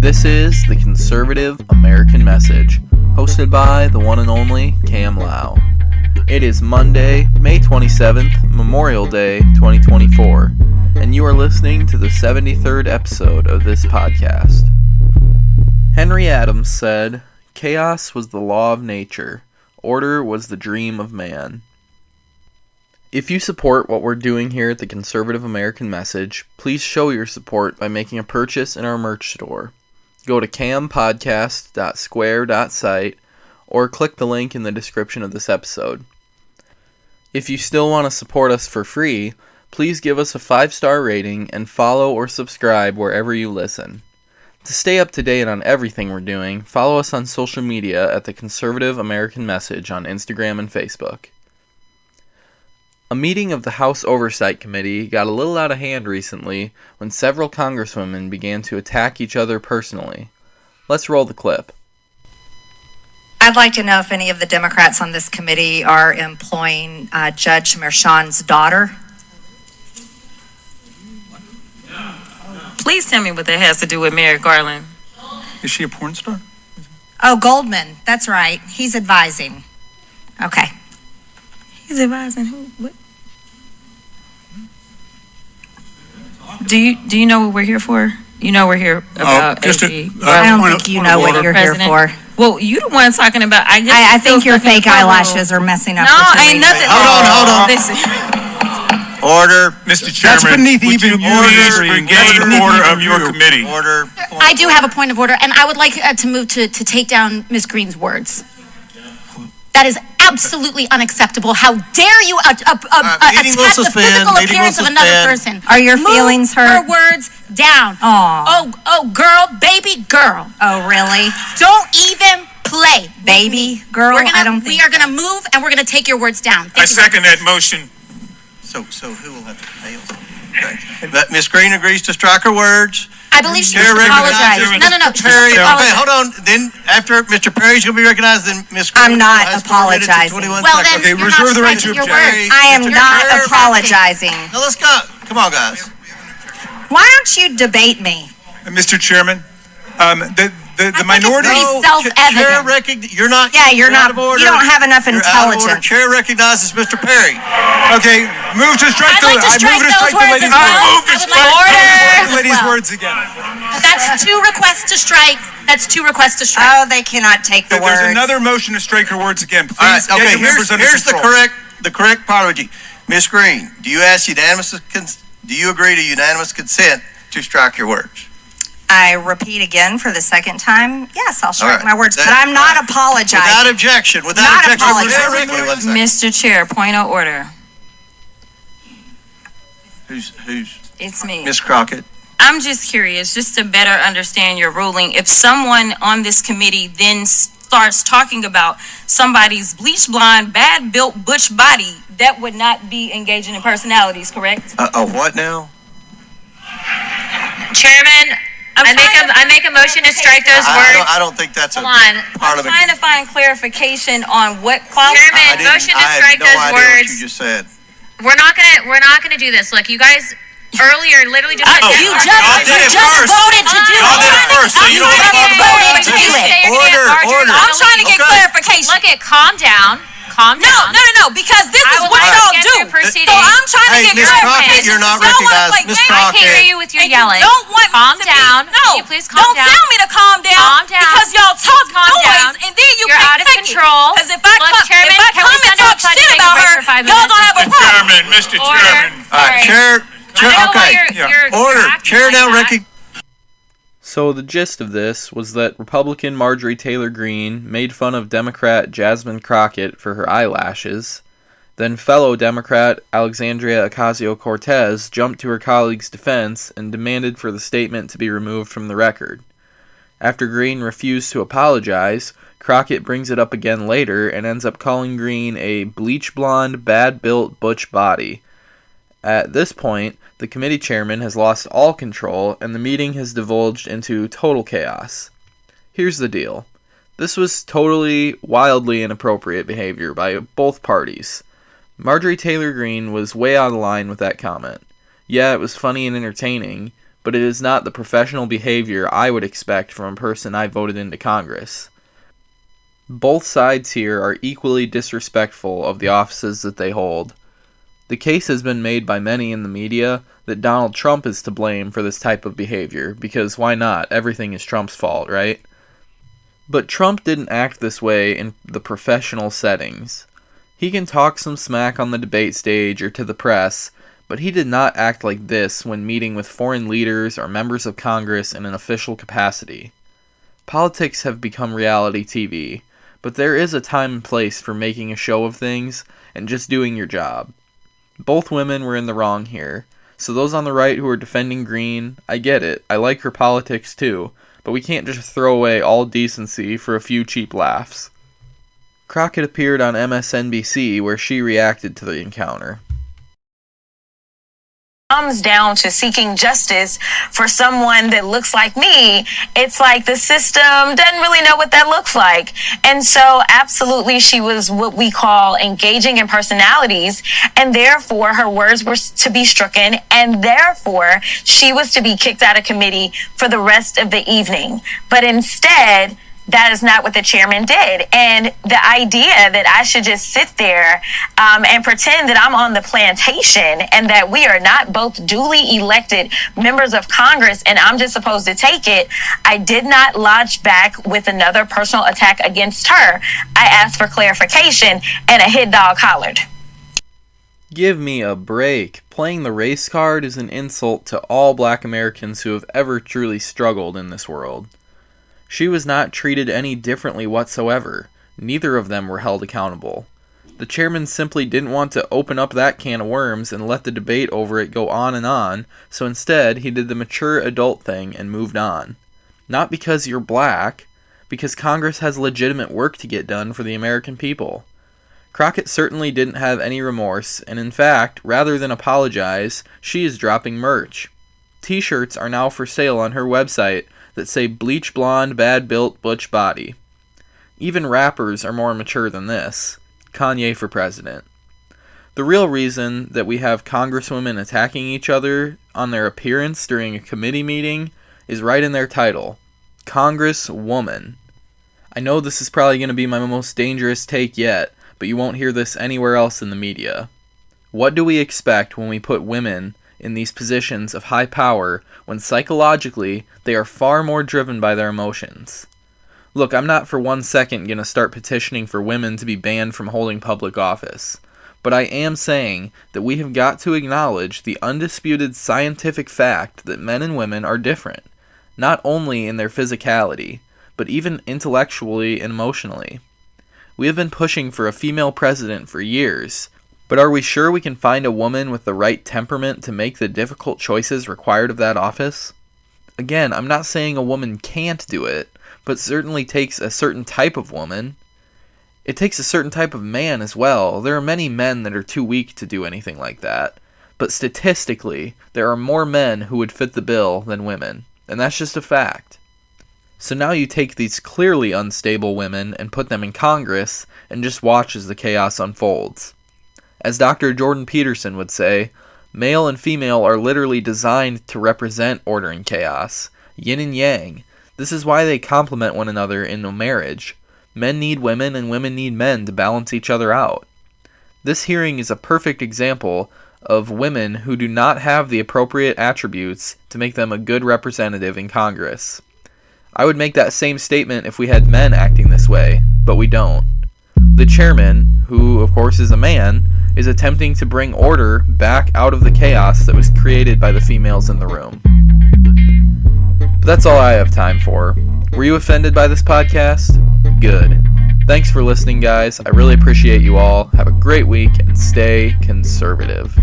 This is the Conservative American Message, hosted by the one and only Cam Lau. It is Monday, May 27th, Memorial Day 2024, and you are listening to the 73rd episode of this podcast. Henry Adams said, "Chaos was the law of nature. Order was the dream of man." If you support what we're doing here at the Conservative American Message, please show your support by making a purchase in our merch store. Go to campodcast.square.site or click the link in the description of this episode. If you still want to support us for free, please give us a 5-star rating and follow or subscribe wherever you listen. To stay up to date on everything we're doing, follow us on social media at the Conservative American Message on Instagram and Facebook. A meeting of the House Oversight Committee got a little out of hand recently when several congresswomen began to attack each other personally. Let's roll the clip. I'd like to know if any of the Democrats on this committee are employing Judge Merchan's daughter. Please tell me what that has to do with Merrick Garland. Is she a porn star? Oh, Goldman. That's right. He's advising. Okay. He's advising who? What? Do you know what we're here for? You know we're here about AG. I don't think you know what you're President. here for. Well, you the one talking about. I think your fake eyelashes are messing up. No, ain't nothing. Hold on. Listen. Order. Mr. Chairman, That's beneath would even you order. please engage the order of your committee? Order. I do have a point of order, and I would like to move to take down Ms. Green's words. That is absolutely unacceptable. How dare you attack the physical appearance of another person? Are your feelings Move hurt? her words down. Aw. Oh, girl, baby girl. Oh, really? Don't even play. Baby girl? I don't think we are going to move, and we're going to take your words down. I second that motion. So who will have to pay? Okay. But Ms. Green agrees to strike her words. I believe she Chair must apologize. recognizes No. She Perry. must Okay, apologize. hold on. Then after Mr. Perry's going to be recognized, then Ms. Green. I'm not has 4 minutes and apologizing. 21 Well, seconds. then Okay, you're reserve not the right to striking your object. words. I am Mr. not Chair, apologizing. Now let's go. Come on, guys. Why don't you debate me? Mr. Chairman, the minority. pretty self-evident. You're not. Yeah, you're not. out of order. You don't have enough You're out of order. intelligence. Chair recognizes Mr. Perry. Okay, move to strike I'd like to strike those words as well. Move to I would strike like the order. lady's words again. That's 2 requests to strike. Oh, they cannot take the words. There's another motion to strike her words again. All right. Please get Okay. your members under Here's control. the correct apology. Ms. Green, do you agree to unanimous consent to strike your words? I repeat again for the second time. Yes, I'll strike All right. my words, but I'm not apologizing. Without objection. Not apologizing. Reserve 21 seconds. Mr. Chair, point of order. Who's It's me. Ms. Crockett? I'm just curious, just to better understand your ruling. If someone on this committee then starts talking about somebody's bleach blonde, bad built butch body, that would not be engaging in personalities, correct? What now? Chairman, I make a motion to strike those words. I don't think that's a Hold on. part I'm of it. trying to find clarification on what quality. Chairman, motion to strike I those have no idea what words. you just said. We're not gonna do this. Look, you guys earlier literally just said You that. just voted to do Y'all did it it. first, so you don't have to voted to do it. Order. I'm trying to get Okay. clarification. Look at, calm down, No, because this I is would what like to y'all get do. through proceedings. So I'm trying Hey, to get Ms. Crockett, clarification. you're not Y'all wanna recognized. play Ms. games? I can't hear Crockett. you with your And yelling. You don't want Calm me to down. Be, no, Can you please calm don't down? tell me to calm down. Calm down. Because y'all talk Calm noise, down. and then you You're play out of picky. control. Because if I Look, Chairman, can we come and send talk outside to shit take a about break her, for 5 y'all minutes? gonna have a problem. Mr. Order. Chairman. All right, Sorry. Chair, I know why okay. you're Order. acting Chair like now that. recognizes. So the gist of this was that Republican Marjorie Taylor Greene made fun of Democrat Jasmine Crockett for her eyelashes. Then fellow Democrat Alexandria Ocasio-Cortez jumped to her colleague's defense and demanded for the statement to be removed from the record. After Greene refused to apologize, Crockett brings it up again later and ends up calling Greene a bleach blonde, bad-built butch body. At this point, the committee chairman has lost all control and the meeting has divulged into total chaos. Here's the deal. This was totally, wildly inappropriate behavior by both parties. Marjorie Taylor Greene was way out of line with that comment. Yeah, it was funny and entertaining, but it is not the professional behavior I would expect from a person I voted into Congress. Both sides here are equally disrespectful of the offices that they hold. The case has been made by many in the media that Donald Trump is to blame for this type of behavior, because why not? Everything is Trump's fault, right? But Trump didn't act this way in the professional settings. He can talk some smack on the debate stage or to the press, but he did not act like this when meeting with foreign leaders or members of Congress in an official capacity. Politics have become reality TV, but there is a time and place for making a show of things and just doing your job. Both women were in the wrong here, so those on the right who are defending Greene, I get it, I like her politics too, but we can't just throw away all decency for a few cheap laughs. Crockett appeared on MSNBC where she reacted to the encounter. Comes down to seeking justice for someone that looks like me, it's like the system doesn't really know what that looks like. And so absolutely she was what we call engaging in personalities, and therefore her words were to be stricken, and therefore she was to be kicked out of committee for the rest of the evening. But instead, that is not what the chairman did. And the idea that I should just sit there and pretend that I'm on the plantation and that we are not both duly elected members of Congress and I'm just supposed to take it, I did not lodge back with another personal attack against her. I asked for clarification and a hit dog hollered. Give me a break. Playing the race card is an insult to all Black Americans who have ever truly struggled in this world. She was not treated any differently whatsoever. Neither of them were held accountable. The chairman simply didn't want to open up that can of worms and let the debate over it go on, so instead he did the mature adult thing and moved on. Not because you're black, because Congress has legitimate work to get done for the American people. Crockett certainly didn't have any remorse, and in fact, rather than apologize, she is dropping merch. T-shirts are now for sale on her website that say bleach blonde, bad built, butch body. Even rappers are more mature than this. Kanye for president. The real reason that we have congresswomen attacking each other on their appearance during a committee meeting is right in their title. Congresswoman. I know this is probably going to be my most dangerous take yet, but you won't hear this anywhere else in the media. What do we expect when we put women in these positions of high power when psychologically they are far more driven by their emotions? Look, I'm not for 1 second going to start petitioning for women to be banned from holding public office, but I am saying that we have got to acknowledge the undisputed scientific fact that men and women are different, not only in their physicality, but even intellectually and emotionally. We have been pushing for a female president for years, but are we sure we can find a woman with the right temperament to make the difficult choices required of that office? Again, I'm not saying a woman can't do it, but it certainly takes a certain type of woman. It takes a certain type of man as well. There are many men that are too weak to do anything like that. But statistically, there are more men who would fit the bill than women. And that's just a fact. So now you take these clearly unstable women and put them in Congress and just watch as the chaos unfolds. As Dr. Jordan Peterson would say, male and female are literally designed to represent order and chaos, yin and yang. This is why they complement one another in a marriage. Men need women and women need men to balance each other out. This hearing is a perfect example of women who do not have the appropriate attributes to make them a good representative in Congress. I would make that same statement if we had men acting this way, but we don't. The chairman, who of course is a man, is attempting to bring order back out of the chaos that was created by the females in the room. But that's all I have time for. Were you offended by this podcast? Good. Thanks for listening, guys. I really appreciate you all. Have a great week and stay conservative.